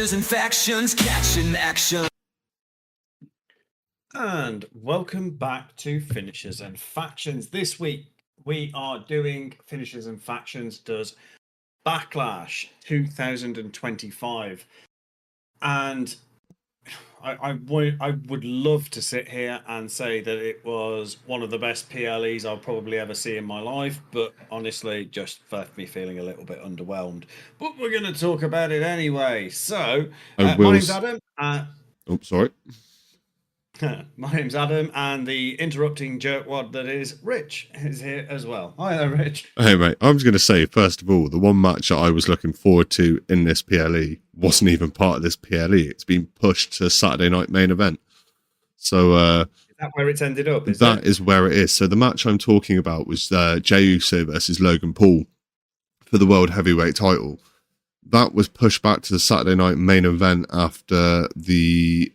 Finishers and factions, catching action. And welcome back to Finishers and Factions. This week we are doing Finishers and Factions does Backlash 2025. And I would love to sit here and say that it was one of the best PLEs I'll probably ever see in my life, but honestly just left me feeling a little bit underwhelmed. But we're going to talk about it anyway. So, my name's Adam. Sorry. My name's Adam, and the interrupting jerkwad that is Rich is here as well. Hi there, Rich. Hey, mate. I was going to say, first of all, the one match that I was looking forward to in this PLE wasn't even part of this PLE. It's been pushed to Saturday night main event. So is that where it's ended up? That is where it is. So the match I'm talking about was Jey Uso versus Logan Paul for the World Heavyweight title. That was pushed back to the Saturday night main event after the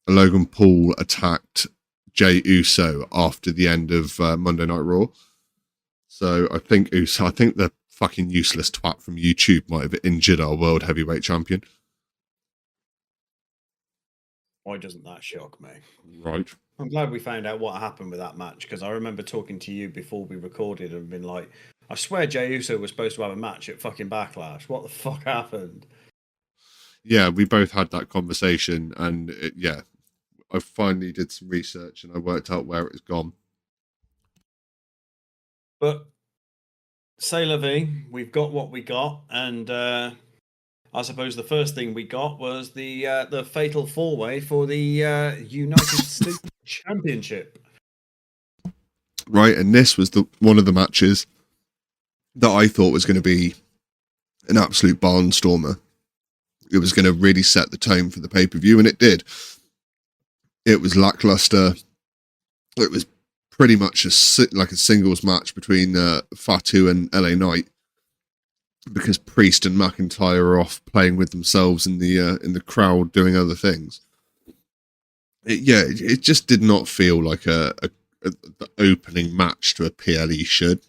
Logan Paul attacked Jey Uso after the end of Monday Night Raw. So I think the fucking useless twat from YouTube might have injured our World Heavyweight Champion. Why doesn't that shock me? Right. I'm glad we found out what happened with that match, because I remember talking to you before we recorded and been like, I swear Jey Uso was supposed to have a match at fucking Backlash. What the fuck happened? Yeah, we both had that conversation, and I finally did some research and I worked out where it's gone. But c'est la vie, we've got what we got, and I suppose the first thing we got was the fatal four-way for the United States Championship. Right, and this was one of the matches that I thought was going to be an absolute barnstormer. It was going to really set the tone for the pay-per-view, and it did. It was lackluster. It was pretty much like a singles match between Fatu and LA Knight, because Priest and McIntyre are off playing with themselves in the crowd doing other things. It just did not feel like the opening match to a PLE should.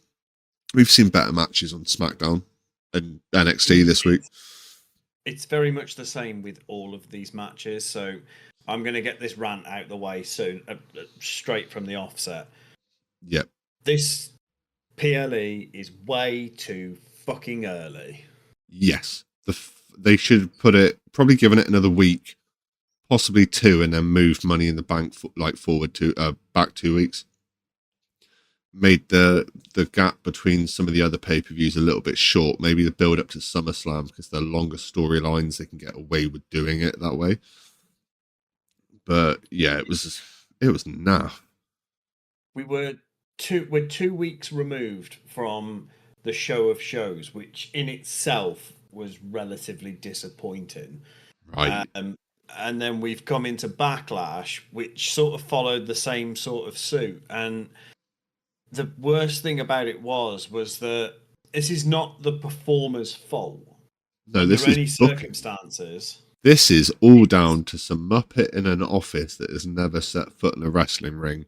We've seen better matches on SmackDown and NXT this week. It's very much the same with all of these matches, so I'm going to get this rant out the way soon, straight from the offset. Yep. This PLE is way too fucking early. Yes. They should probably given it another week, possibly 2, and then move Money in the Bank forward to back 2 weeks. Made the gap between some of the other pay-per-views a little bit short. Maybe the build up to SummerSlam, because they're longer storylines, they can get away with doing it that way. But yeah, it was naff. We're 2 weeks removed from the show of shows, which in itself was relatively disappointing. Right. And then we've come into Backlash, which sort of followed the same sort of suit. And the worst thing about it was that this is not the performer's fault. No, this is any circumstances. This is all down to some muppet in an office that has never set foot in a wrestling ring,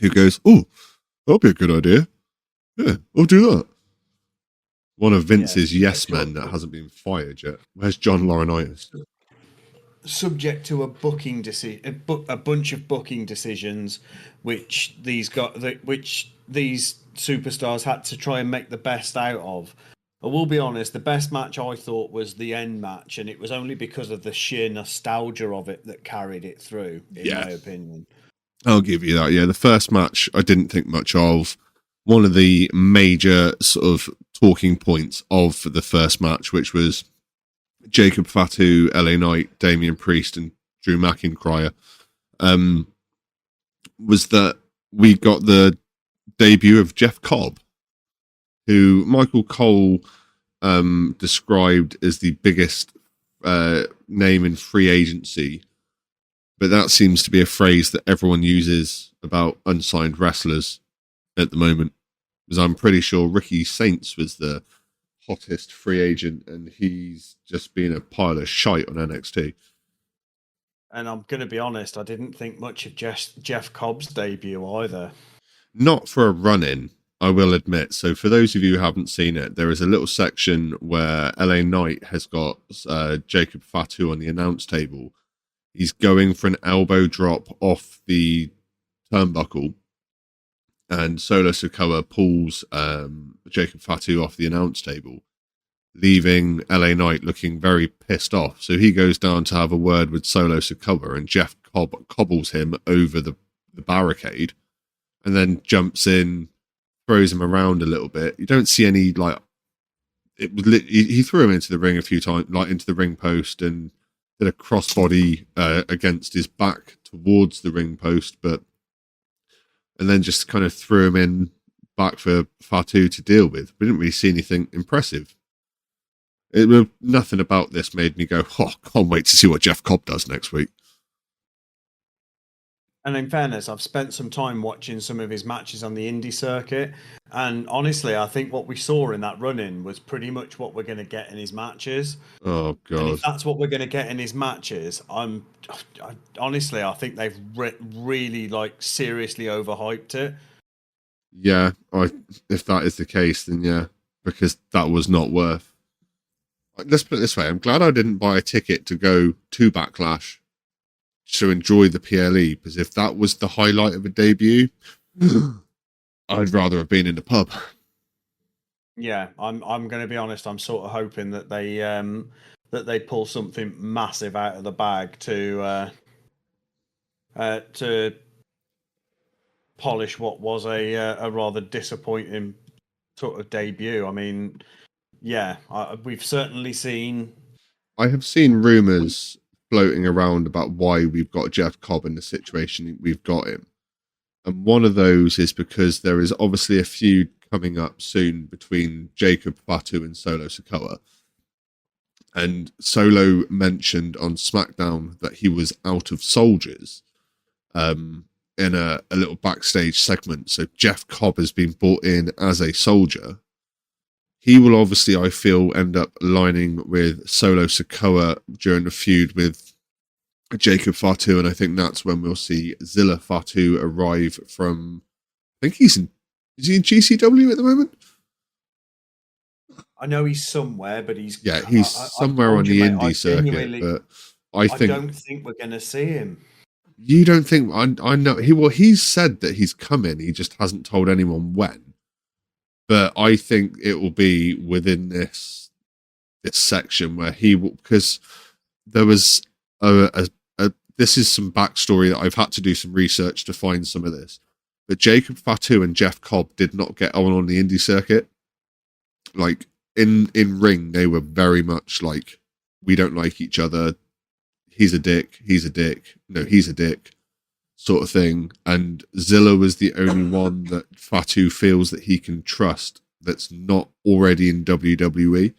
who goes, "Oh, that'll be a good idea. Yeah, I'll do that." One of Vince's yes men that hasn't been fired yet. Where's John Laurinaitis? Subject to a booking decision, a bunch of booking decisions, which these superstars had to try and make the best out of. I will be honest, the best match I thought was the end match, and it was only because of the sheer nostalgia of it that carried it through, in my opinion. I'll give you that. Yeah, the first match I didn't think much of. One of the major sort of talking points of the first match, which was Jacob Fatu, LA Knight, Damian Priest, and Drew McIntyre, was that we got the debut of Jeff Cobb, who Michael Cole described as the biggest name in free agency. But that seems to be a phrase that everyone uses about unsigned wrestlers at the moment. Because I'm pretty sure Ricky Saints was the hottest free agent, and he's just been a pile of shite on NXT. And I'm going to be honest, I didn't think much of Jeff Cobb's debut either. Not for a run-in. I will admit. So for those of you who haven't seen it, there is a little section where LA Knight has got Jacob Fatu on the announce table. He's going for an elbow drop off the turnbuckle, and Solo Sikoa pulls Jacob Fatu off the announce table, leaving LA Knight looking very pissed off. So he goes down to have a word with Solo Sikoa, and Jeff Cobb cobbles him over the barricade, and then jumps in, throws him around a little bit. You don't see any he threw him into the ring a few times, like into the ring post, and did a crossbody against his back towards the ring post, and then just kind of threw him in back for Fatu to deal with. We didn't really see anything impressive. Nothing about this made me go, oh, can't wait to see what Jeff Cobb does next week. And in fairness, I've spent some time watching some of his matches on the indie circuit, and honestly, I think what we saw in that run-in was pretty much what we're going to get in his matches. Oh God! And if that's what we're going to get in his matches, honestly, I think they've really seriously overhyped it. Yeah, if that is the case, then yeah, because that was not worth. Let's put it this way: I'm glad I didn't buy a ticket to go to Backlash to enjoy the PLE, because if that was the highlight of a debut, I'd rather have been in the pub. Yeah, I'm going to be honest. I'm sort of hoping that they pull something massive out of the bag to polish what was a rather disappointing sort of debut. I mean, yeah, we've certainly seen. I have seen rumours floating around about why we've got Jeff Cobb in the situation we've got him. And one of those is because there is obviously a feud coming up soon between Jacob Fatu and Solo Sikoa. And Solo mentioned on SmackDown that he was out of soldiers in a little backstage segment. So Jeff Cobb has been brought in as a soldier. He will obviously, I feel, end up aligning with Solo Sikoa during the feud with Jacob Fatu, and I think that's when we'll see Zilla Fatu arrive from. I think is he in GCW at the moment? I know he's somewhere, but he's somewhere on the indie circuit. But I don't think we're going to see him. You don't think? I know he's said that he's coming. He just hasn't told anyone when. But I think it will be within this section where he will, because there was this is some backstory that I've had to do some research to find some of this. But Jacob Fatu and Jeff Cobb did not get on the indie circuit. Like in ring, they were very much like, we don't like each other. He's a dick. He's a dick. No, he's a dick. Sort of thing. And Zilla was the only one that Fatu feels that he can trust that's not already in WWE.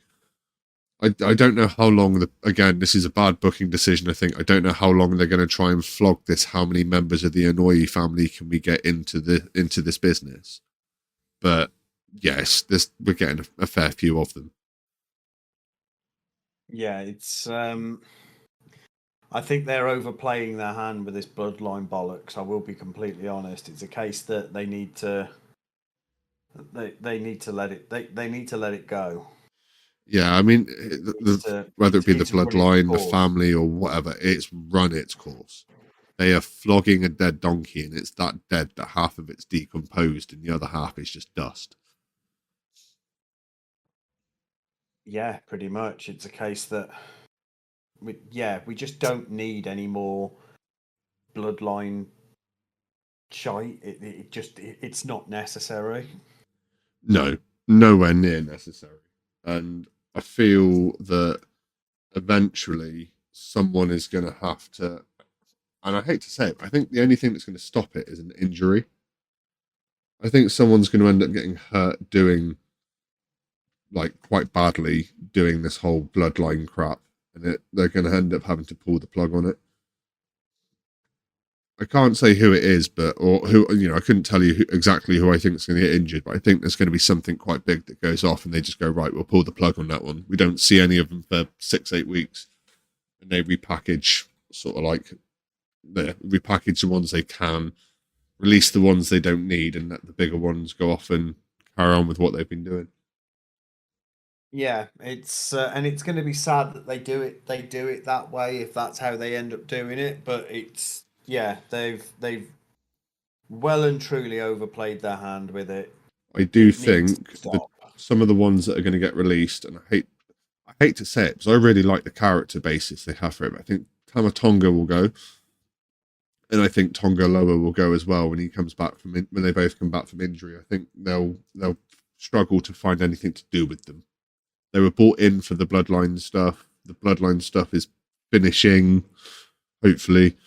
I don't know how long again, this is a bad booking decision, I think. I don't know how long they're going to try and flog this. How many members of the Inouye family can we get into this business? But yes, we're getting a fair few of them. Yeah, it's I think they're overplaying their hand with this bloodline bollocks. I will be completely honest. It's a case that they need to let it go. Yeah, I mean, whether it be the bloodline, the family, or whatever, it's run its course. They are flogging a dead donkey, and it's that dead that half of it's decomposed and the other half is just dust. Yeah, pretty much. It's a case that we just don't need any more bloodline shite. It's not necessary. No, nowhere near necessary. And I feel that eventually someone is going to have to, and I hate to say it, but I think the only thing that's going to stop it is an injury. I think someone's going to end up getting hurt doing, quite badly, doing this whole bloodline crap. And they're going to end up having to pull the plug on it. I can't say who it is, I couldn't tell you exactly who I think is going to get injured, but I think there's going to be something quite big that goes off and they just go, right, we'll pull the plug on that one. We don't see any of them for 6-8 weeks. And they repackage, they repackage the ones they can, release the ones they don't need, and let the bigger ones go off and carry on with what they've been doing. Yeah, it's and it's going to be sad that they do it. They do it that way if that's how they end up doing it. But it's they've well and truly overplayed their hand with it. I do It needs to think that stop. some of the ones that are going to get released, and I hate to say it, because I really like the character basis they have for him. I think Tamatonga will go, and I think Tonga Loa will go as well when he comes back when they both come back from injury. I think they'll struggle to find anything to do with them. They were brought in for the Bloodline stuff. The Bloodline stuff is finishing, hopefully.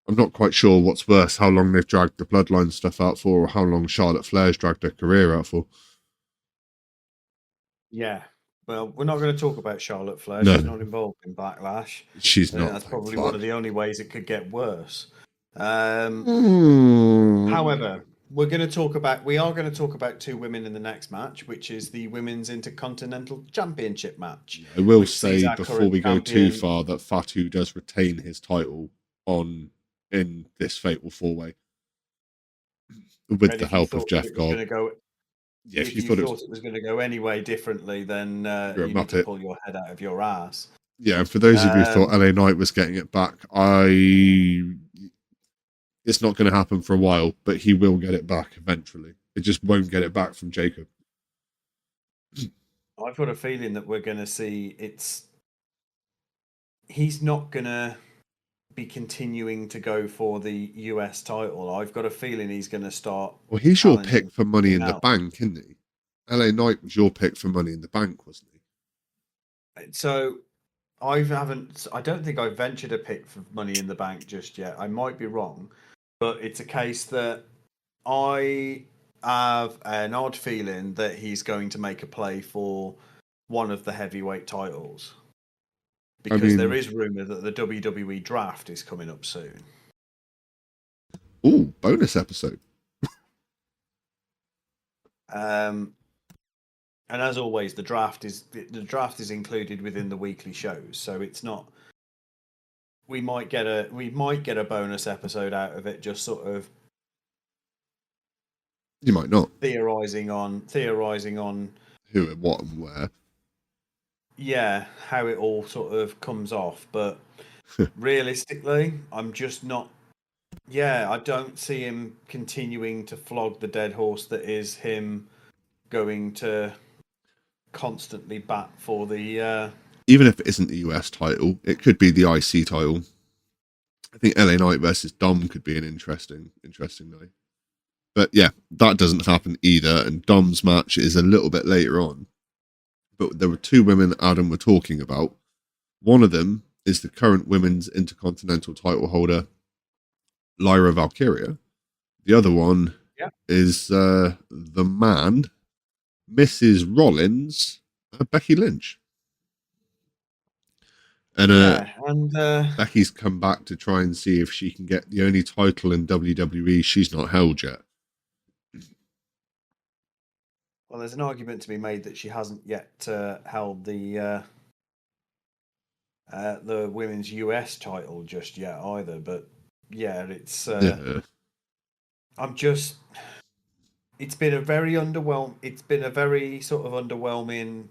I'm not quite sure what's worse, how long they've dragged the Bloodline stuff out for, or how long Charlotte Flair's dragged her career out for. Yeah. Well, we're not going to talk about Charlotte Flair. No. She's not involved in Backlash. She's I think not. that's probably one of the only ways it could get worse. Hmm. However, we are going to talk about two women in the next match, which is the Women's Intercontinental Championship match. I will which sees say our before current we go too champion- far that Fatu does retain his title in this fatal four-way with and the if you help thought of Jeff it was gonna Cobb. go- Yeah, if you thought it was going to go any way differently, then You're a you need to muppet. pull your head out of your ass. Yeah, and for those of you who thought LA Knight was getting it back, it's not going to happen for a while, but he will get it back eventually. It just won't get it back from Jacob. I've got a feeling that we're going to see he's not going to be continuing to go for the US title. I've got a feeling he's going to start. Well, he's your challenging pick for Money in the out. Bank, isn't he? LA Knight was your pick for Money in the Bank, wasn't he? So I don't think I've ventured a pick for Money in the Bank just yet. I might be wrong, but it's a case that I have an odd feeling that he's going to make a play for one of the heavyweight titles. Because there is rumour that the WWE draft is coming up soon. Ooh, bonus episode. And as always, the draft is included within the weekly shows, so it's not. We might get a bonus episode out of it, just sort of. You might not theorizing on who and what and where. Yeah, how it all sort of comes off, but realistically, I'm just not. Yeah, I don't see him continuing to flog the dead horse that is him going to constantly bat for the. Even if it isn't the US title, it could be the IC title. I think LA Knight versus Dom could be an interesting night. But yeah, that doesn't happen either, and Dom's match is a little bit later on. But there were two women Adam were talking about. One of them is the current women's intercontinental title holder, Lyra Valkyria. The other one is the man, Mrs. Rollins, Becky Lynch. And Becky's come back to try and see if she can get the only title in WWE she's not held yet. Well, there's an argument to be made that she hasn't yet held the women's US title just yet either. But yeah, it's. I'm just. It's been a very underwhelming. It's been a very sort of underwhelming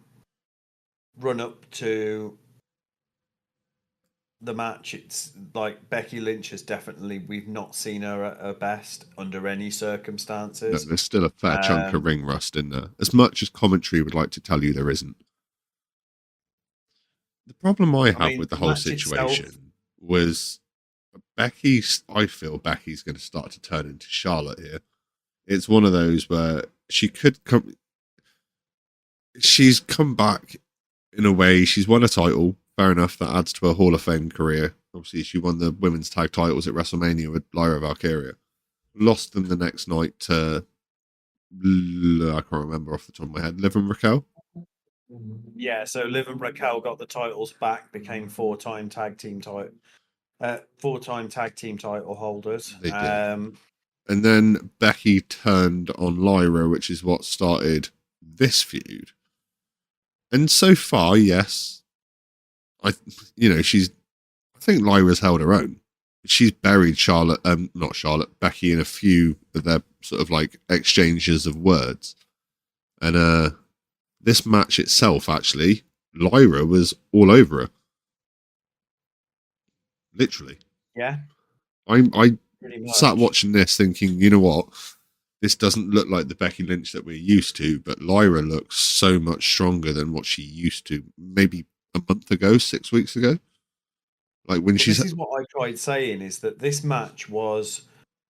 run up to the match. It's like Becky Lynch has definitely. We've not seen her at her best under any circumstances. No, there's still a fair chunk of ring rust in there. As much as commentary would like to tell you there isn't. The problem I have with the whole situation was I feel Becky's going to start to turn into Charlotte here. It's one of those where she's come back in a way. She's won a title. Fair enough. That adds to her Hall of Fame career. Obviously, she won the women's tag titles at WrestleMania with Lyra Valkyria. Lost them the next night to, I can't remember off the top of my head, Liv and Raquel. Yeah, so Liv and Raquel got the titles back, became four-time tag team title holders. They did. And then Becky turned on Lyra, which is what started this feud. And so far, yes, I think Lyra's held her own. She's buried Becky in a few of their sort of like exchanges of words. And this match itself, actually, Lyra was all over her. Literally. Yeah, I pretty sat much. watching this thinking, you know what? This doesn't look like the Becky Lynch that we're used to, but Lyra looks so much stronger than what she used to maybe a month ago, 6 weeks ago. Like when Well, she's this is what I tried saying is that this match was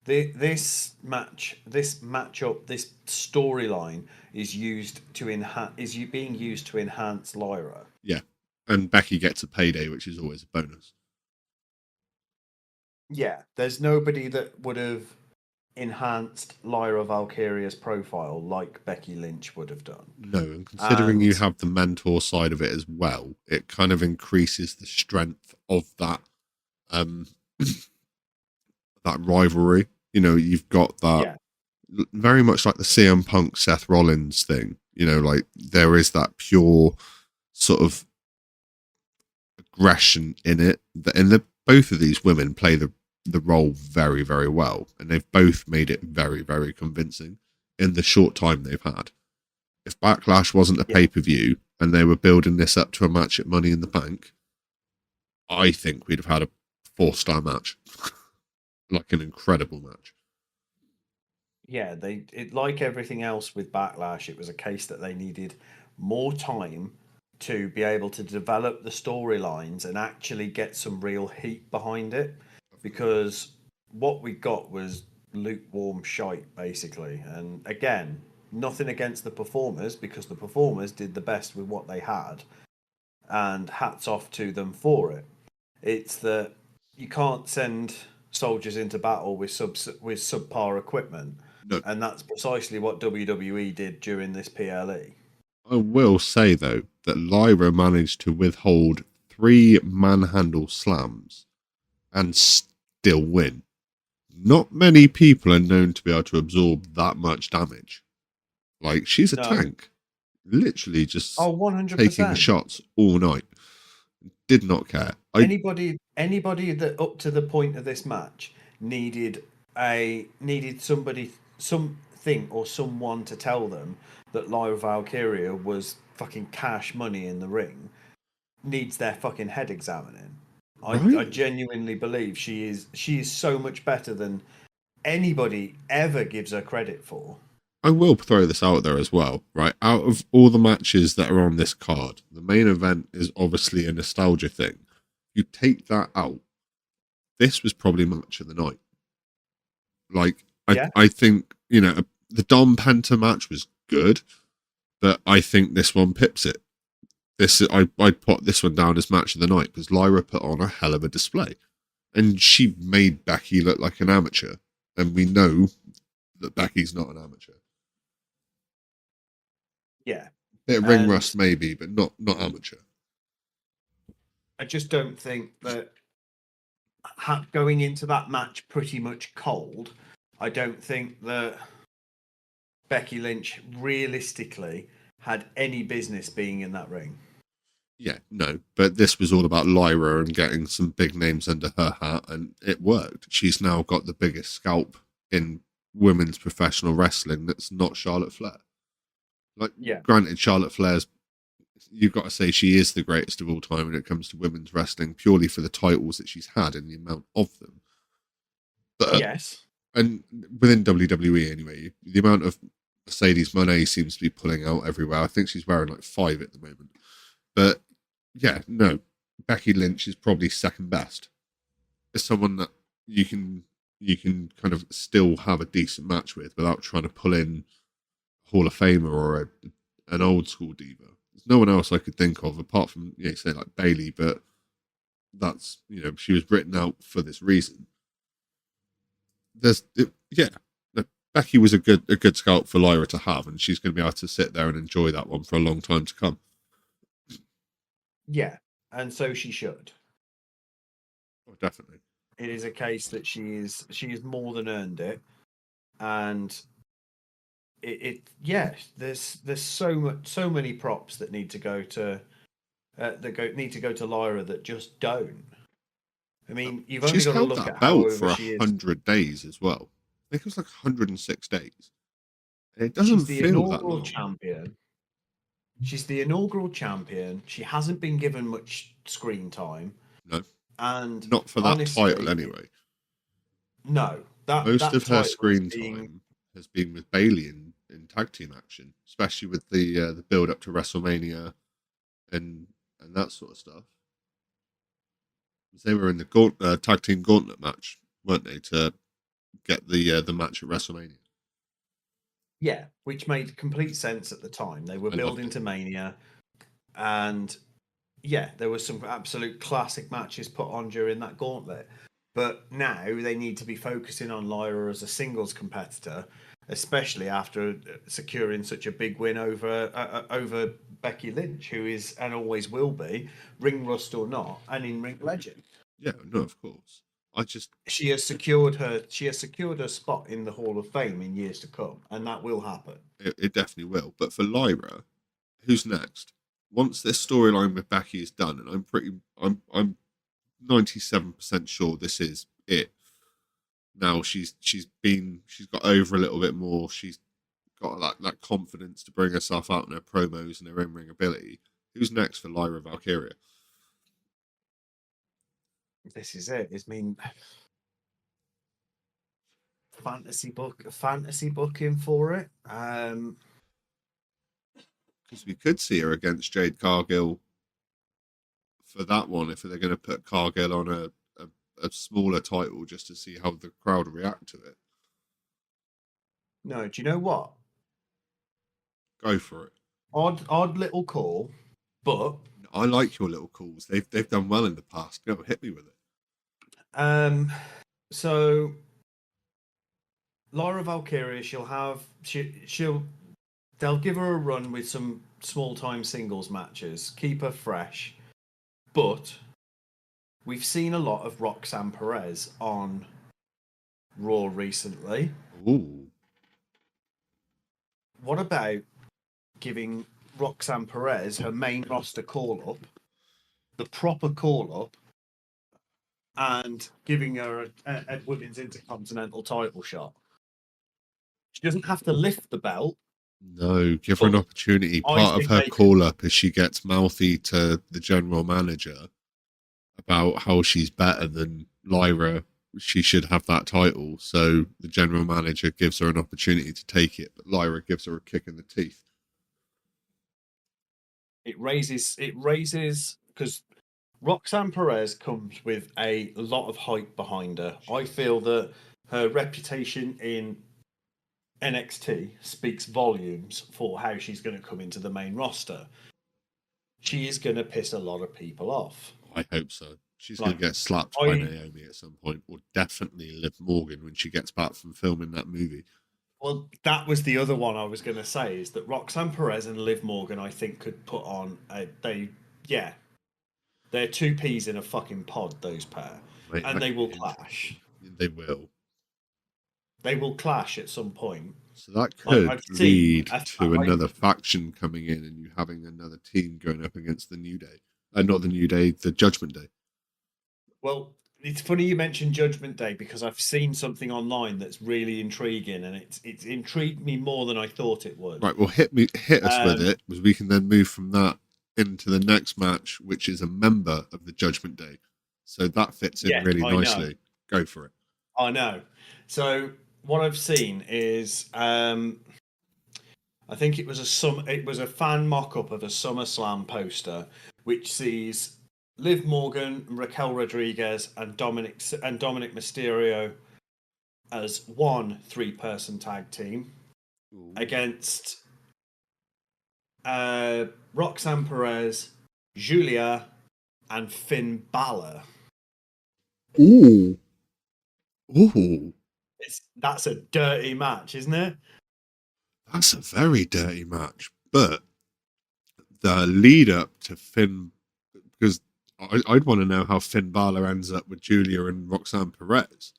this matchup, this storyline is used to being used to enhance Lyra. yeah, and Becky gets a payday, which is always a bonus. Yeah, there's nobody that would have enhanced Lyra Valkyria's profile like Becky Lynch would have done. No, and considering you And have the mentor side of it as well, it kind of increases the strength of that um that rivalry. You know, you've got that yeah, very much like the CM Punk Seth Rollins thing. You know, like there is that pure sort of aggression in it. And both of these women play the role very, very well, and they've both made it very, very convincing in the short time they've had. If Backlash wasn't a yeah, pay-per-view and they were building this up to a match at Money in the Bank, I think we'd have had a 4-star match, like an incredible match. yeah. It like everything else with Backlash, it was a case that they needed more time to be able to develop the storylines and actually get some real heat behind it, because what we got was lukewarm shite basically. And again, nothing against the performers, because the performers did the best with what they had, and hats off to them for it. It's that you can't send soldiers into battle with subpar equipment, No, and that's precisely what WWE did during this PLE. I will say though that Lyra managed to withhold 3 manhandle slams and still win. Not many people are known to be able to absorb that much damage. Like, she's a No, tank. Literally just oh, taking 100%. shots all night. Did not care. I Anybody that up to the point of this match needed somebody, something or someone to tell them that Lyra Valkyria was fucking cash money in the ring needs their fucking head examining. I right? genuinely believe she is so much better than anybody ever gives her credit for. I will throw this out there as well, right? Out of all the matches that are on this card, the main event is obviously a nostalgia thing. You take that out, this was probably match of the night. Like, Yeah, I think, you know, the Dom Penta match was good, but I think this one pips it. I'd put this one down as match of the night because Lyra put on a hell of a display, and she made Becky look like an amateur, and we know that Becky's not an amateur. yeah. Bit of ring And rust maybe, but not amateur. I just don't think that going into that match pretty much cold, I don't think that Becky Lynch realistically had any business being in that ring. Yeah, no, but this was all about Lyra and getting some big names under her hat, and it worked. She's now got the biggest scalp in women's professional wrestling that's not Charlotte Flair. Like, Yeah, granted, Charlotte Flair's, you've got to say she is the greatest of all time when it comes to women's wrestling, purely for the titles that she's had and the amount of them. But, yes, and within WWE anyway, the amount of Mercedes Moné seems to be pulling out everywhere. I think she's wearing like 5 at the moment. But yeah, no, Becky Lynch is probably second best. As someone that you can kind of still have a decent match with without trying to pull in Hall of Famer or an old school diva. There's no one else I could think of apart from, you know, say like Bailey, but that's, you know, she was written out for this reason. Yeah, no, Becky was a good scout for Lyra to have, and she's going to be able to sit there and enjoy that one for a long time to come. yeah, and so she should. Oh, definitely. It is a case that she is more than earned it, and yeah. There's so many props that need to go to need to go to Lyra that just don't. I mean, you've only She's got to held look at that how belt over for she is. 100 days as well. I think it was like 106 days. It She's doesn't the feel that inaugural long. champion. She's the inaugural champion. She hasn't been given much screen time, No, and not for that title honestly, anyway. no, that Most of her title is screen being time has been with Bailey in tag team action, especially with the build up to WrestleMania and that sort of stuff. They were in the tag team gauntlet match, weren't they, to get the match at WrestleMania? yeah, which made complete sense at the time. They were I loved building it. to Mania, and yeah, there was some absolute classic matches put on during that gauntlet. But now they need to be focusing on Lyra as a singles competitor, especially after securing such a big win over Becky Lynch, who is and always will be ring rust or not, an in ring legend. Yeah, no, of course. I just She has secured her spot in the Hall of Fame in years to come, and that will happen. it definitely will. But for Lyra, who's next? Once this storyline with Becky is done, and I'm 97% sure this is it. Now she's got over a little bit more. She's got that confidence to bring herself out in her promos and her in-ring ability. Who's next for Lyra Valkyria? This is it. I mean, fantasy booking for it. Because we could see her against Jade Cargill for that one if they're going to put Cargill on a smaller title just to see how the crowd react to it. No, do you know what? Go for it. Odd little call, but I like your little calls. They've done well in the past. Go hit me with it. so Laura Valkyria, they'll give her a run with some small time singles matches, keep her fresh, but we've seen a lot of Roxanne Perez on Raw recently. Ooh. What about giving Roxanne Perez her main roster call up, the proper call up, and giving her a women's intercontinental title shot? She doesn't have to lift the belt. No, give her an opportunity. Part of her call up is she gets mouthy to the general manager about how she's better than Lyra. She should have that title. So the general manager gives her an opportunity to take it, but Lyra gives her a kick in the teeth. It raises because Roxanne Perez comes with a lot of hype behind her. I feel that her reputation in NXT speaks volumes for how she's going to come into the main roster. She is going to piss a lot of people off. I hope so. She's going to get slapped by Naomi at some point, or definitely Liv Morgan when she gets back from filming that movie. Well, that was the other one I was going to say, is that Roxanne Perez and Liv Morgan, I think, could put on they're two peas in a fucking pod, those pair. Mate, and they will clash. They will. They will clash at some point. So that could lead to another faction coming in and you having another team going up against the New Day. Not the New Day, the Judgment Day. Well, it's funny you mentioned Judgment Day because I've seen something online that's really intriguing, and it's intrigued me more than I thought it would. Right, well, hit us with it, because we can then move from that into the next match, which is a member of the Judgment Day. So that fits in really nicely. Go for it. I know. So what I've seen is, I think it was a fan mock-up of a SummerSlam poster, which sees Liv Morgan, Raquel Rodriguez, and Dominic Mysterio as one 3-person tag team. Ooh. Against Roxanne Perez, Julia, and Finn Balor. Ooh. Ooh. That's a dirty match, isn't it? That's a very dirty match. But the lead up to Finn, because I'd want to know how Finn Balor ends up with Julia and Roxanne Perez.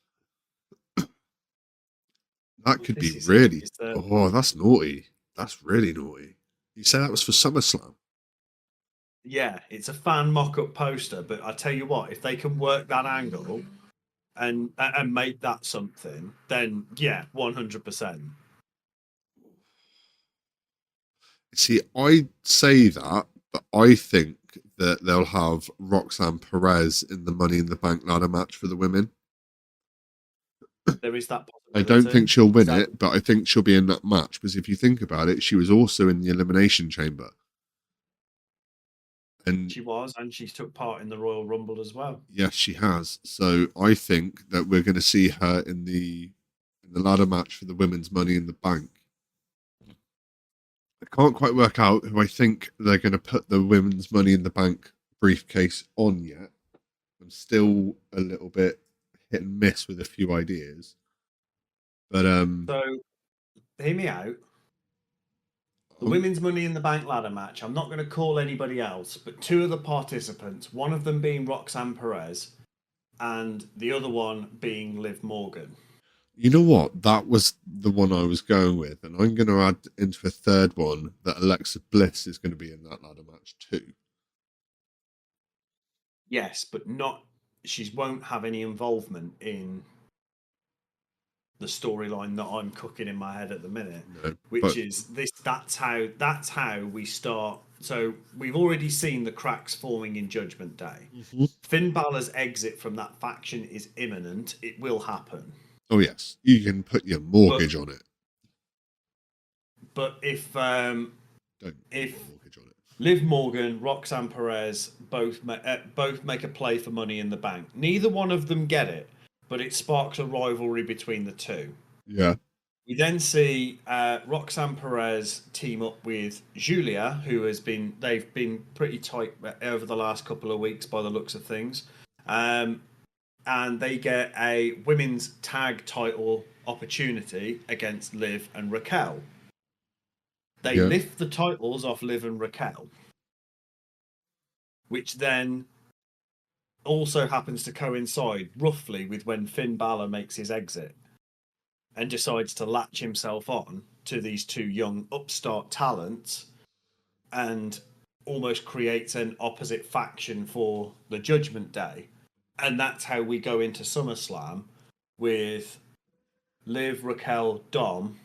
That could be really... Oh, that's naughty. That's really naughty. You said that was for SummerSlam? Yeah, it's a fan mock-up poster, but I tell you what, if they can work that angle and make that something, then yeah, 100%. See, I say that, but I think that they'll have Roxanne Perez in the Money in the Bank ladder match for the women. There is that I possibility. don't think she'll win Is that- it, but I think she'll be in that match because if you think about it, she was also in the Elimination Chamber. And She was, and she took part in the Royal Rumble as well. yes, she has. So I think that we're going to see her in the ladder match for the women's Money in the Bank. I can't quite work out who I think they're going to put the women's Money in the Bank briefcase on yet. I'm still a little bit hit and miss with a few ideas. But So, hear me out. The women's Money in the Bank ladder match, I'm not going to call anybody else, but two of the participants, one of them being Roxanne Perez and the other one being Liv Morgan. you know what? That was the one I was going with. And I'm going to add into a third one that Alexa Bliss is going to be in that ladder match too. Yes, but not. She won't have any involvement in the storyline that I'm cooking in my head at the minute, No, which but is this. That's how we start. So we've already seen the cracks forming in Judgment Day. Finn Balor's exit from that faction is imminent. It will happen. oh yes, you can put your mortgage on it. But if Don't put your mortgage on it. Liv Morgan, Roxanne Perez both make a play for Money in the Bank, neither one of them get it, but it sparks a rivalry between the two. Yeah. We then see Roxanne Perez team up with Julia, who they've been pretty tight over the last couple of weeks by the looks of things. And they get a women's tag title opportunity against Liv and Raquel. They lift the titles off Liv and Raquel, which then also happens to coincide roughly with when Finn Balor makes his exit and decides to latch himself on to these two young upstart talents and almost creates an opposite faction for the Judgment Day. And that's how we go into SummerSlam with Liv, Raquel, Dom,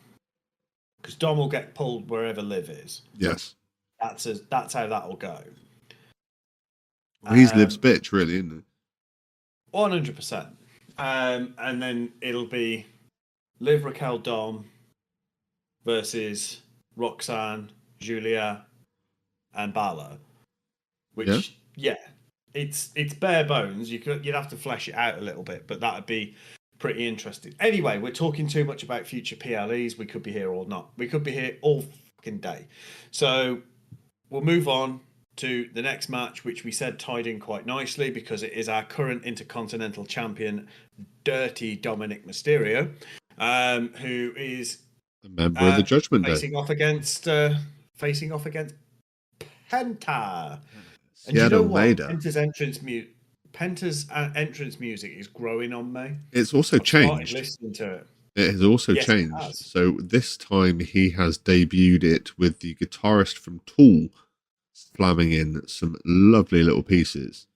because Dom will get pulled wherever Liv is. Yes. That's how that'll go. Well, he's Liv's bitch, really, isn't he? 100%. And then it'll be Liv, Raquel, Dom versus Roxanne, Julia, and Balor. Which, it's bare bones. You'd have to flesh it out a little bit, but that'd be pretty interesting. Anyway, we're talking too much about future PLEs. We could be here or not. We could be here all fucking day. So we'll move on to the next match, which we said tied in quite nicely because it is our current Intercontinental Champion, Dirty Dominic Mysterio, who is a member of the Judgment Day, facing off against Penta. And you know what? Maida. Penta's entrance music is growing on me. It's also changed. Listening to it. It has also changed. It has. So this time he has debuted it with the guitarist from Tool slamming in some lovely little pieces.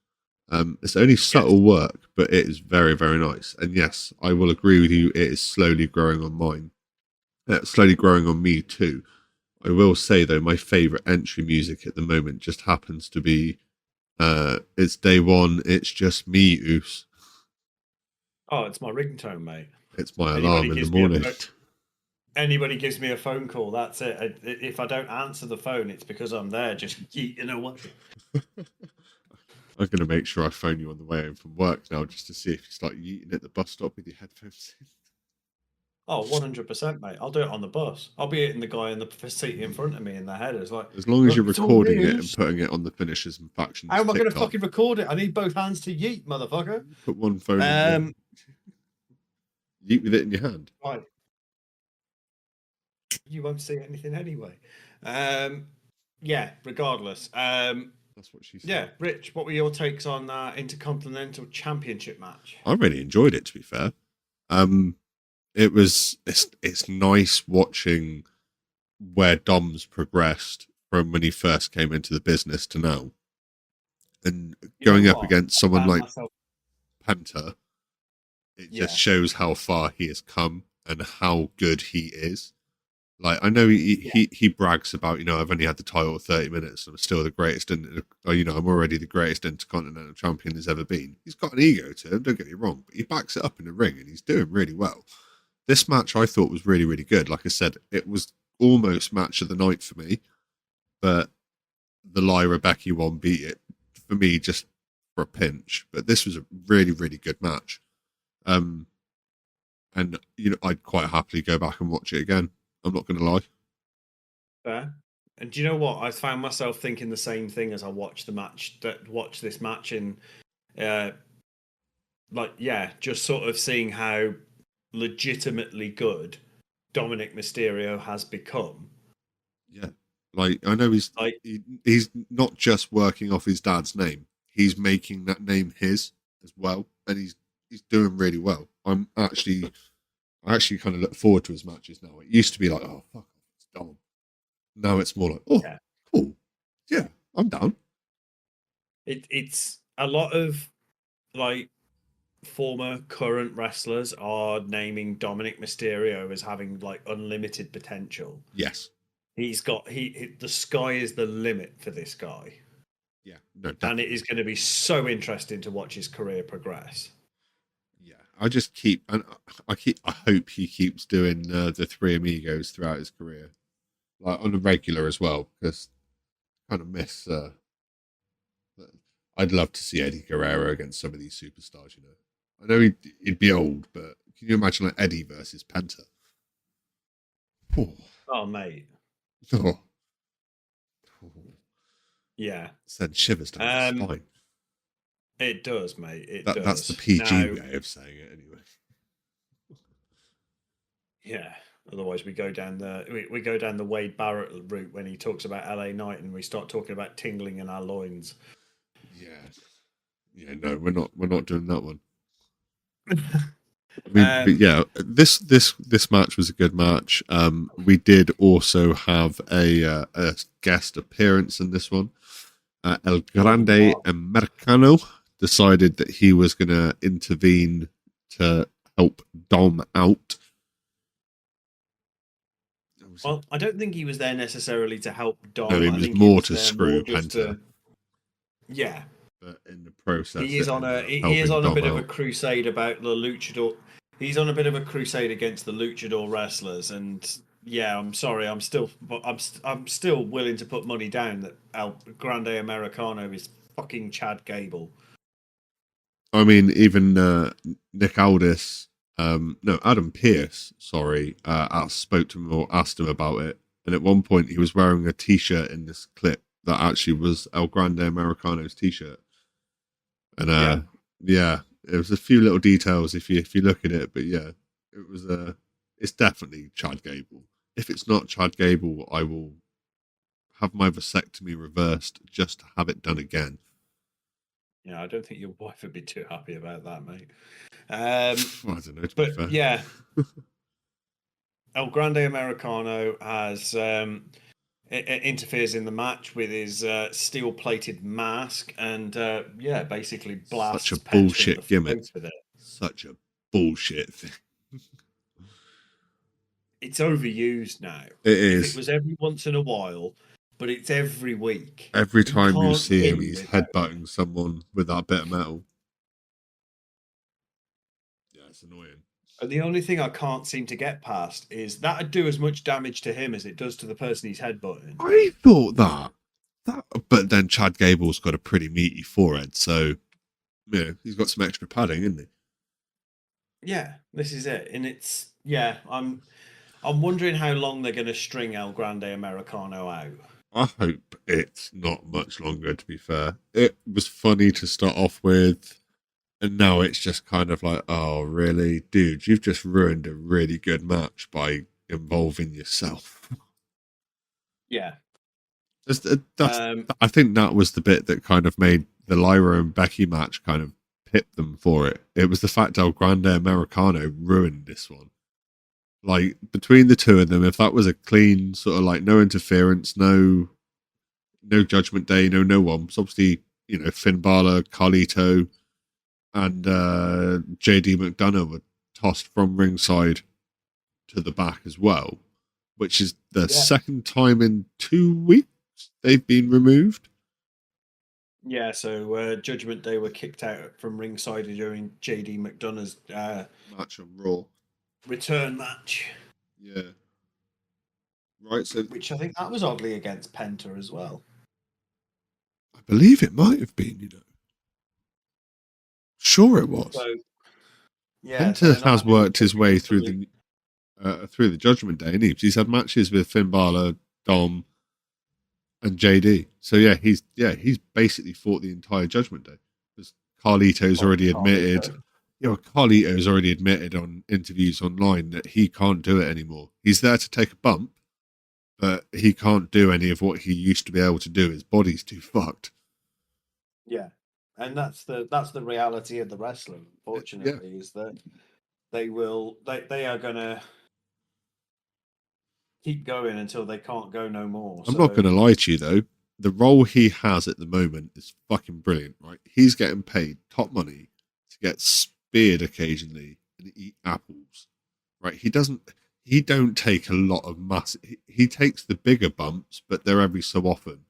It's only subtle work, but it is very, very nice. And yes, I will agree with you. It is slowly growing on mine. Slowly growing on me too. I will say though, my favourite entry music at the moment just happens to be it's day one, it's just me, Oos. Oh, it's my ringtone, mate. It's my alarm in the morning. Anybody gives me a phone call, that's it. If I don't answer the phone, it's because I'm there just yeeting away. I'm going to make sure I phone you on the way home from work now just to see if you start yeeting at the bus stop with your headphones in. Oh, 100%, mate. I'll do it on the bus. I'll be hitting the guy in the seat in front of me in the head. It's like, as long as you're recording it and putting it on the Finishers and Factions. How am I going to fucking record it? I need both hands to yeet, motherfucker. Put one phone in yeet with it in your hand. Right. You won't see anything anyway. Yeah, regardless. That's what she said. Yeah, Rich, what were your takes on Intercontinental Championship match? I really enjoyed it, to be fair. It's nice watching where Dom's progressed from when he first came into the business to now. And going up against someone like Penta, it just shows how far he has come and how good he is. Like, I know he brags about, I've only had the title 30 minutes and I'm still the greatest, I'm already the greatest intercontinental champion there's ever been. He's got an ego to him, don't get me wrong, but he backs it up in the ring and he's doing really well. This match I thought was really, really good. Like I said, it was almost match of the night for me, but the Lyra Becky one beat it for me just for a pinch. But this was a really, really good match. And, I'd quite happily go back and watch it again. I'm not going to lie. Fair. And do you know what? I found myself thinking the same thing as I watched this match in, just sort of seeing how legitimately good Dominic Mysterio has become. Yeah. Like, I know he's not just working off his dad's name. He's making that name his as well. And he's doing really well. I actually kind of look forward to his matches now. It used to be like, oh, fuck, it's Dom. Now it's more like, oh, yeah. Cool. Yeah, I'm down. It's a lot of, like, former current wrestlers are naming Dominic Mysterio as having, like, unlimited potential. Yes. He's got, the sky is the limit for this guy. Yeah, no, definitely. And it is going to be so interesting to watch his career progress. I hope he keeps doing the Three Amigos throughout his career, like on a regular as well, because I kind of miss. I'd love to see Eddie Guerrero against some of these superstars. I know he'd be old, but can you imagine like Eddie versus Penta? Oh, mate. Oh. Yeah. Send shivers down my spine. It does, mate. It does. That's the PG way of saying it, anyway. Yeah. Otherwise, we go down the Wade Barrett route when he talks about LA Knight, and we start talking about tingling in our loins. Yeah. No, we're not doing that one. I mean, but yeah, this match was a good match. We did also have a guest appearance in this one. El Grande Americano decided that he was going to intervene to help Dom out. Well, I don't think he was there necessarily to help Dom. No, he was more to screw Penta. Yeah. But in the process, he is on a bit of a crusade about the luchador. He's on a bit of a crusade against the luchador wrestlers, and yeah, I'm sorry, I'm still willing to put money down that El Grande Americano is fucking Chad Gable. I mean, even Nick Aldis, Adam Pearce, spoke to him or asked him about it, and at one point he was wearing a T-shirt in this clip that actually was El Grande Americano's T-shirt, and it was a few little details if you look at it, but yeah, it was it's definitely Chad Gable. If it's not Chad Gable, I will have my vasectomy reversed just to have it done again. Yeah, I don't think your wife would be too happy about that, mate. I don't know, to be fair. Yeah, El Grande Americano has interferes in the match with his steel-plated mask, and basically blasts such a Penta bullshit gimmick with it. Such a bullshit thing. It's overused now. It is. It was every once in a while, but it's every week. Every time you see him, he's headbutting someone with that bit of metal. Yeah, it's annoying. And the only thing I can't seem to get past is that'd do as much damage to him as it does to the person he's headbutting. I thought that. But then Chad Gable's got a pretty meaty forehead, so he's got some extra padding, isn't he? Yeah, this is it, and it's I'm wondering how long they're going to string El Grande Americano out. I hope it's not much longer, to be fair. It was funny to start off with, and now it's just kind of like, oh, really? Dude, you've just ruined a really good match by involving yourself. Yeah. I think that was the bit that kind of made the Lyra and Becky match kind of pit them for it. It was the fact El Grande Americano ruined this one. Like, between the two of them, if that was a clean sort of like no interference, no Judgment Day, no one. So obviously, Finn Balor, Carlito, and JD McDonough were tossed from ringside to the back as well. which is the second time in 2 weeks they've been removed. Yeah, so Judgment Day were kicked out from ringside during JD McDonough's Match on Raw. return match. Yeah. Right, so Which I think that was oddly against Penta as well. I believe it might have been, you know. Sure it was. So, yeah, so Penta they're not has having worked his way through something- the Judgment Day, and he's had matches with Finn Balor, Dom, and JD. So yeah, he's basically fought the entire Judgment Day. Because Carlito's already admitted. Carlito's already admitted on interviews online that he can't do it anymore. He's there to take a bump, but he can't do any of what he used to be able to do. His body's too fucked. Yeah, and that's the reality of the wrestling. Unfortunately, is that they are gonna keep going until they can't go no more. I'm not going to lie to you though. The role he has at the moment is fucking brilliant, right? He's getting paid top money to get speared occasionally and eat apples, right? He don't take a lot of mass. He takes the bigger bumps, but they're every so often,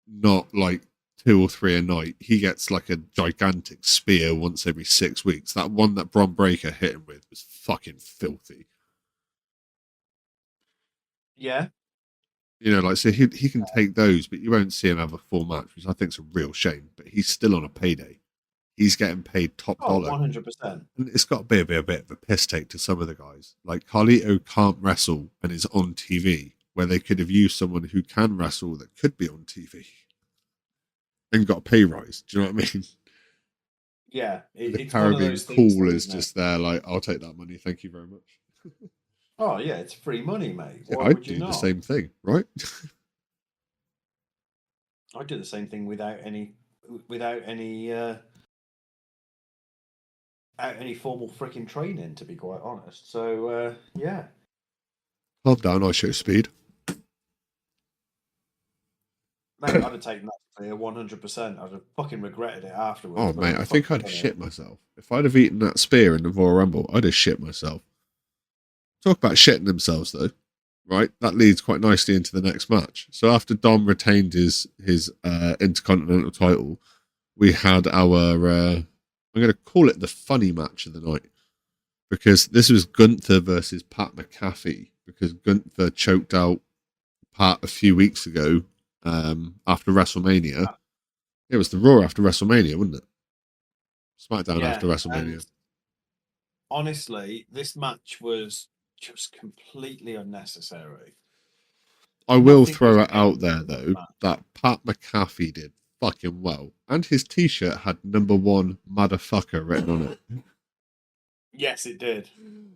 not like 2 or 3 a night. He gets like a gigantic spear once every 6 weeks. That one that Bron Breakker hit him with was fucking filthy. Yeah. You know, like, so he can take those, but you won't see him have a full match, which I think is a real shame. But he's still on a payday. He's getting paid top dollar. 100%. And it's got to be a bit of a piss take to some of the guys. Like, Carlito can't wrestle and is on TV, where they could have used someone who can wrestle that could be on TV and got a pay rise. Do you know what I mean? Yeah. The It's Caribbean one of those things, cool though, is isn't it? just there, like, I'll take that money. Thank you very much. Oh, yeah, it's free money, mate. Yeah, Why I'd would you do not? the same thing, right? I'd do the same thing without any formal freaking training, to be quite honest. So yeah. Calm down, I show speed. Mate, I'd have taken that clear 100%. I'd have fucking regretted it afterwards. Oh, but mate, I think I'd have done it. shit myself. If I'd have eaten that spear in the Royal Rumble, I'd have shit myself. Talk about shitting themselves, though, right? That leads quite nicely into the next match. So after Dom retained his Intercontinental title, we had our, I'm going to call it the funny match of the night, because this was Gunther versus Pat McAfee, because Gunther choked out Pat a few weeks ago after WrestleMania. It was the Raw after WrestleMania, wasn't it? SmackDown after WrestleMania. And honestly, this match was just completely unnecessary. I will Nothing throw was it out gained there, from this though, match. that Pat McAfee did fucking well. And his t-shirt had #1 motherfucker written on it. Yes, it did.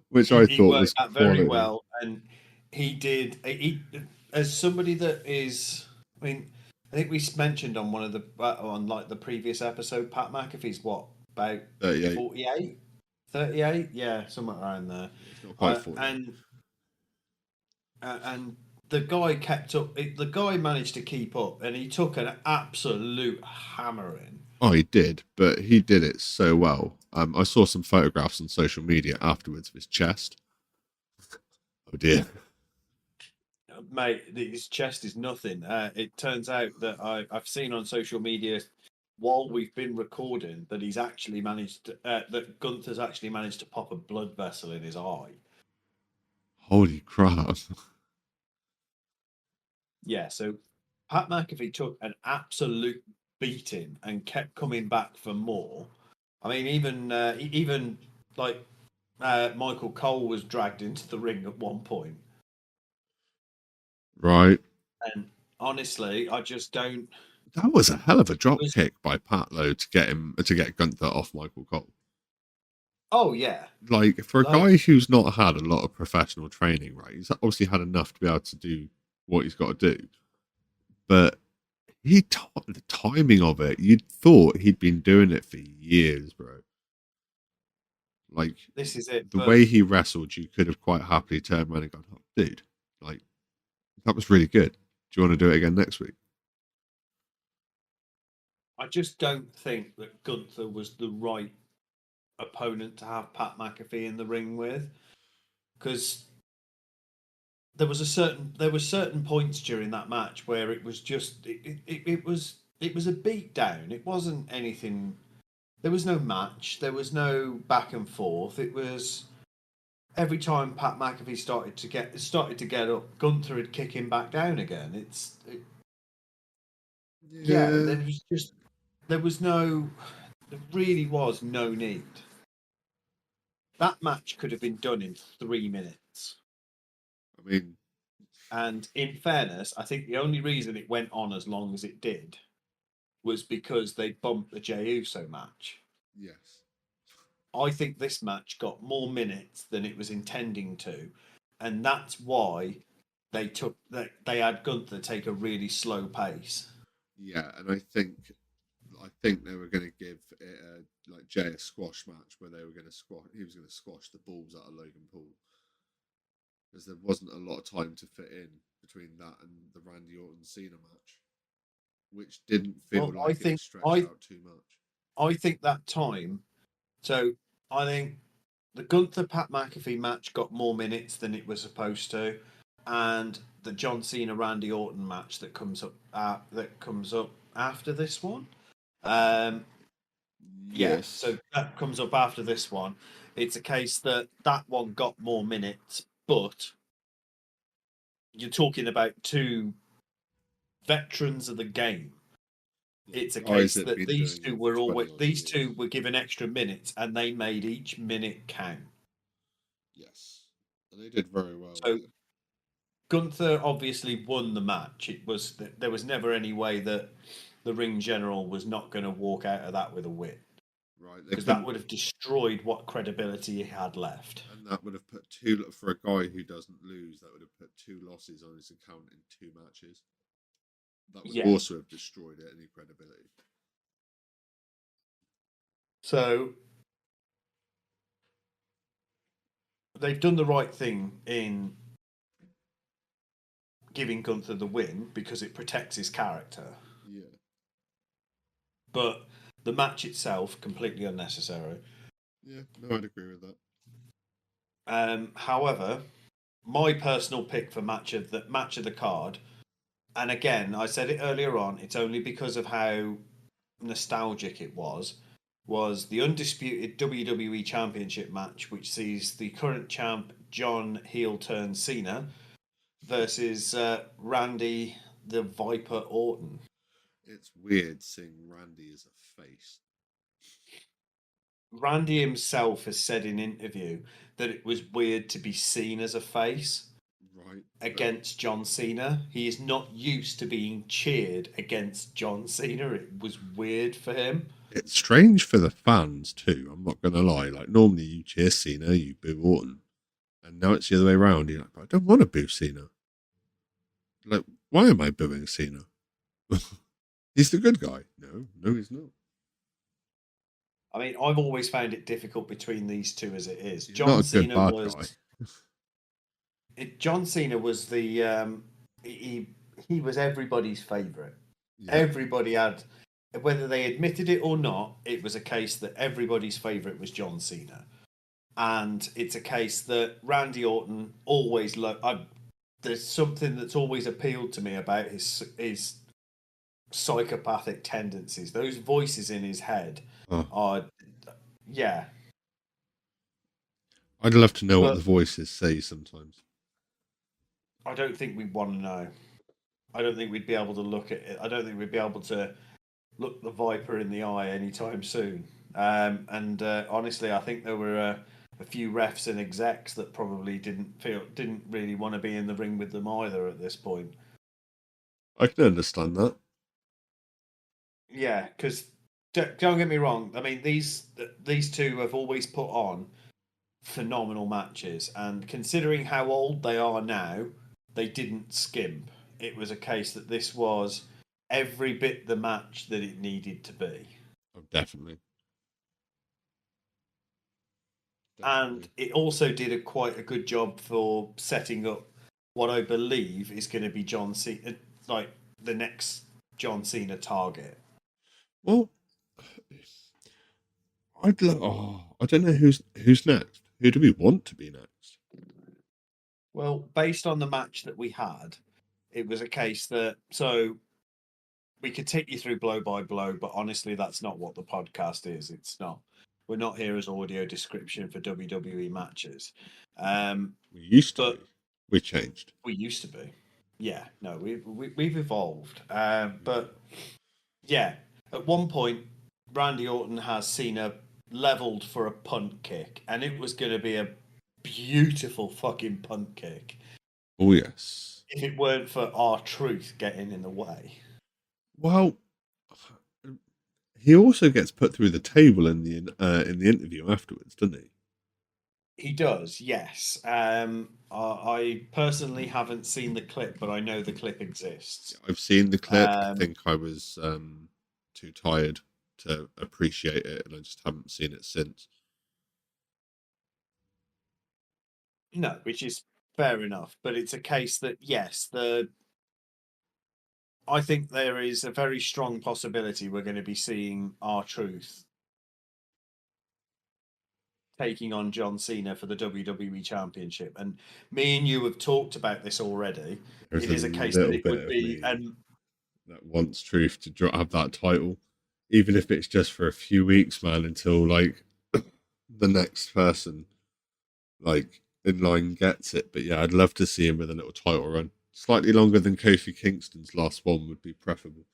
Which He I thought worked was that quality. very well, and he did. He, as somebody that is, I mean, I think we mentioned on one of the on like the previous episode, Pat McAfee's what, about 38. 48, 38, yeah, somewhere around there. It's not quite 40. And the guy kept up. The guy managed to keep up, and he took an absolute hammering. Oh, he did, but he did it so well. I saw some photographs on social media afterwards of his chest. Oh dear. Mate, his chest is nothing. It turns out that I've seen on social media while we've been recording that he's actually managed to, that Gunther's actually managed to pop a blood vessel in his eye. Holy crap. Yeah, so Pat McAfee took an absolute beating and kept coming back for more. I mean, even like Michael Cole was dragged into the ring at one point. Right. And honestly, I just don't. That was a hell of a drop kick by Pat, though, to get Gunther off Michael Cole. Oh yeah, Like, for a guy who's not had a lot of professional training, right? He's obviously had enough to be able to do what he's got to do. But the timing of it, you'd thought he'd been doing it for years, bro. Like, this is it. The way he wrestled, you could have quite happily turned around and gone, oh, dude, like, that was really good. Do you want to do it again next week? I just don't think that Gunther was the right opponent to have Pat McAfee in the ring with, because there were certain points during that match where it was just it was a beat down. It wasn't anything. There was no match. There was no back and forth. It was every time Pat McAfee started to get up, Gunther would kick him back down again. Yeah. Yeah. There was no there really was no need. That match could have been done in 3 minutes. I mean, And in fairness, I think the only reason it went on as long as it did was because they bumped the Jey Uso match. yes. I think this match got more minutes than it was intending to, and that's why they had Gunther take a really slow pace. Yeah, and I think they were going to give it like Jay a squash match where they were going to squash. He was going to squash the balls out of Logan Paul because there wasn't a lot of time to fit in between that and the Randy Orton Cena match, which didn't feel Well, like it was stretched out too much. I think that time. So I think the Gunther Pat McAfee match got more minutes than it was supposed to, and the John Cena Randy Orton match that comes up after this one. Um, yeah, Yes. so that comes up after this one. It's a case that that one got more minutes, but you're talking about two veterans of the game. It's a Guys case that have that been doing it for 20 odd these two years. were given extra minutes and they made each minute count. Yes. And they did very well with So it. Gunther obviously won the match. There was never any way that the ring general was not going to walk out of that with a win, Right. They because that couldn't, would have destroyed what credibility he had left. and that would have put two, for a guy who doesn't lose, that would have put two losses on his account in two matches. That would Yeah. also have destroyed any credibility. So they've done the right thing in giving Gunther the win because it protects his character. Yeah. But the match itself, completely unnecessary. Yeah, no, I'd agree with that. However, my personal pick for match of the card, and again, I said it earlier on, it's only because of how nostalgic it was the undisputed WWE Championship match, which sees the current champ John heel turn Cena versus Randy the Viper Orton. It's weird seeing Randy as a face. Randy himself has said in interview that it was weird to be seen as a face Right. against John Cena. He is not used to being cheered against John Cena. It was weird for him. It's strange for the fans too, I'm not gonna lie. Like normally you cheer Cena, you boo Orton. And now it's the other way around. You're like, I don't want to boo Cena. Like, why am I booing Cena? He's the good guy. No, he's not. I mean, I've always found it difficult between these two as it is. He's not a good bad guy. John Cena was he was everybody's favorite. Yeah. Everybody had, whether they admitted it or not, it was a case that everybody's favorite was John Cena, and it's a case that Randy Orton always there's something that's always appealed to me about his psychopathic tendencies. Those voices in his head are, yeah. I'd love to know what But the voices say sometimes. I don't think we want to know. I don't think we'd be able to look at it. I don't think we'd be able to look the Viper in the eye anytime soon. And honestly, I think there were a few refs and execs that probably didn't really want to be in the ring with them either at this point. I can understand that. Yeah, because don't get me wrong. I mean, these two have always put on phenomenal matches, and considering how old they are now, they didn't skimp. It was a case that this was every bit the match that it needed to be. Oh, definitely. And it also did quite a good job for setting up what I believe is going to be John Cena, like the next John Cena target. Well, I don't know who's next. Who do we want to be next? Well, based on the match that we had, it was a case that we could take you through blow by blow, but honestly, that's not what the podcast is. It's not. We're not here as audio description for WWE matches. We used to But be. We changed. we used to be. Yeah, no, we've evolved. But yeah, at one point, Randy Orton has Cena leveled for a punt kick, and it was going to be a beautiful fucking punt kick Oh yes. if it weren't for R-Truth getting in the way. Well, he also gets put through the table in the interview afterwards, doesn't he? He does, yes. I personally haven't seen the clip, but I know the clip exists. I've seen the clip. I think I was too tired to appreciate it, and I just haven't seen it since. No, which is fair enough, but it's a case that yes, I think there is a very strong possibility we're going to be seeing R-Truth taking on John Cena for the WWE Championship. And me and you have talked about this already. There's It is a case that it would be, and that wants Truth to have that title, even if it's just for a few weeks, man, until like the next person like in line gets it. But yeah, I'd love to see him with a little title run. Slightly longer than Kofi Kingston's last one would be preferable.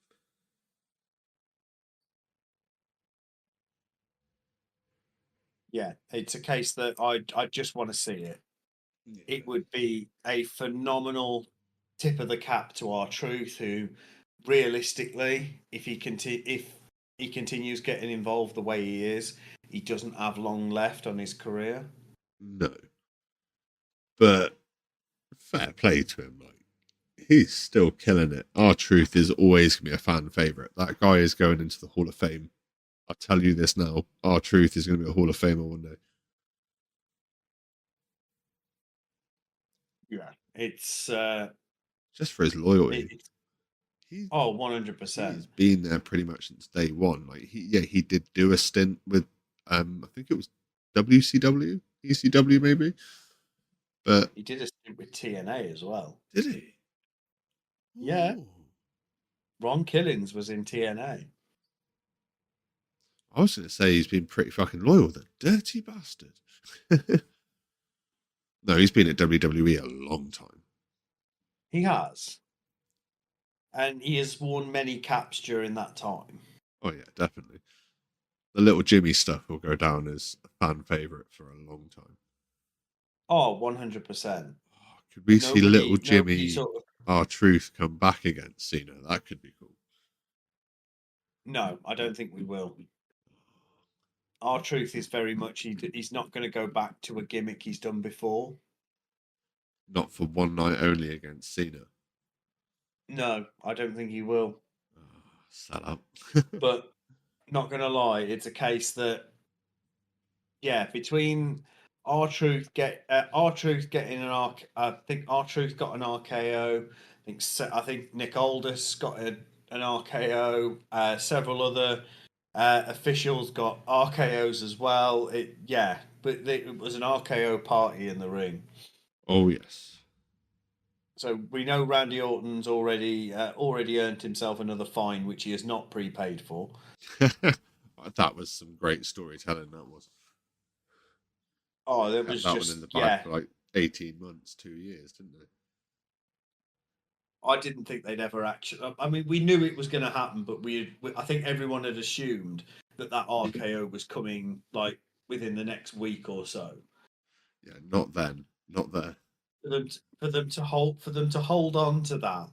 yeah, it's a case that I just want to see it. Yeah. It would be a phenomenal tip of the cap to R-Truth, who realistically, if he continues getting involved the way he is, he doesn't have long left on his career. No. But fair play to him, like he's still killing it. R-Truth is always gonna be a fan favorite. That guy is going into the Hall of Fame. I'll tell you this now. R-Truth is going to be a Hall of Famer one day. Yeah, it's just for his loyalty. He's 100%. He's been there pretty much since day one. Like he did do a stint with I think it was WCW, ECW maybe. But he did a stint with TNA as well. Did he? Yeah. Ooh. Ron Killings was in TNA. I was going to say he's been pretty fucking loyal, the dirty bastard. No, he's been at WWE a long time. He has. And he has worn many caps during that time. Oh, yeah, definitely. The little Jimmy stuff will go down as a fan favourite for a long time. Oh, 100%. Could we see little Jimmy R-Truth come back against Cena? That could be cool. No, I don't think we will. R-Truth is very much, he's not going to go back to a gimmick he's done before. Not for one night only against Cena. No, I don't think he will. Set up. But not going to lie, it's a case that, yeah, between R-Truth getting an I think R-Truth got an RKO. I think Nick Aldis got an RKO. Several other officials got RKOs as well. But it was an RKO party in the ring. Oh yes. So we know Randy Orton's already earned himself another fine, which he has not prepaid for. That was some great storytelling. That was. Oh, that was that just one in the bag for like 18 months, 2 years, didn't they? I didn't think they'd ever actually. I mean, we knew it was going to happen, but I think everyone had assumed that RKO was coming like within the next week or so. Yeah, not then, not there. For them to hold on to that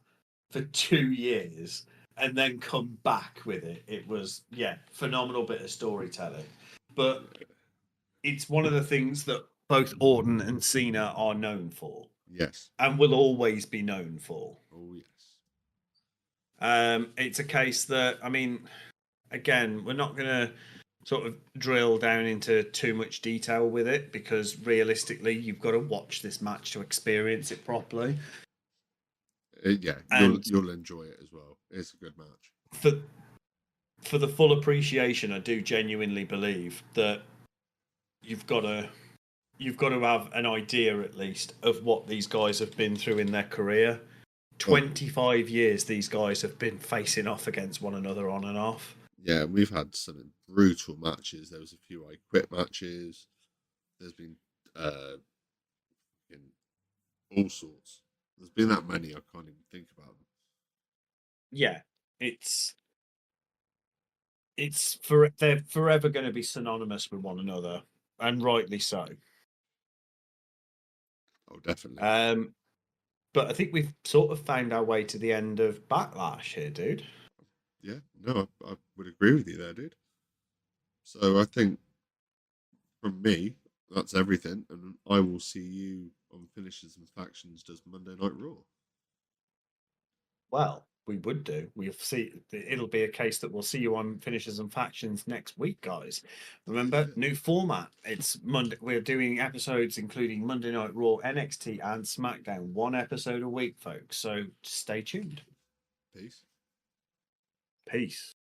for 2 years and then come back with it. It was phenomenal bit of storytelling. But it's one of the things that both Orton and Cena are known for. Yes. And will always be known for. Oh, yes. It's a case that, I mean, again, we're not going to sort of drill down into too much detail with it because realistically, you've got to watch this match to experience it properly. You'll enjoy it as well. It's a good match. For the full appreciation, I do genuinely believe that you've got to you've got to have an idea at least of what these guys have been through in their career. 25 years these guys have been facing off against one another on and off. Yeah, we've had some brutal matches. There was a few I quit matches. There's been in all sorts. There's been that many I can't even think about them. Yeah, they're forever going to be synonymous with one another, and rightly so. Oh, definitely. But I think we've sort of found our way to the end of Backlash here, dude. Yeah, no, I would agree with you there, dude. So I think from me, that's everything, and I will see you on Finishes and Factions does Monday Night Raw. Well, we would do. We'll see. It'll be a case that we'll see you on Finishes and Factions next week, guys. Remember, new format. It's Monday. We're doing episodes including Monday Night Raw, NXT, and SmackDown. One episode a week, folks. So stay tuned. Peace. Peace.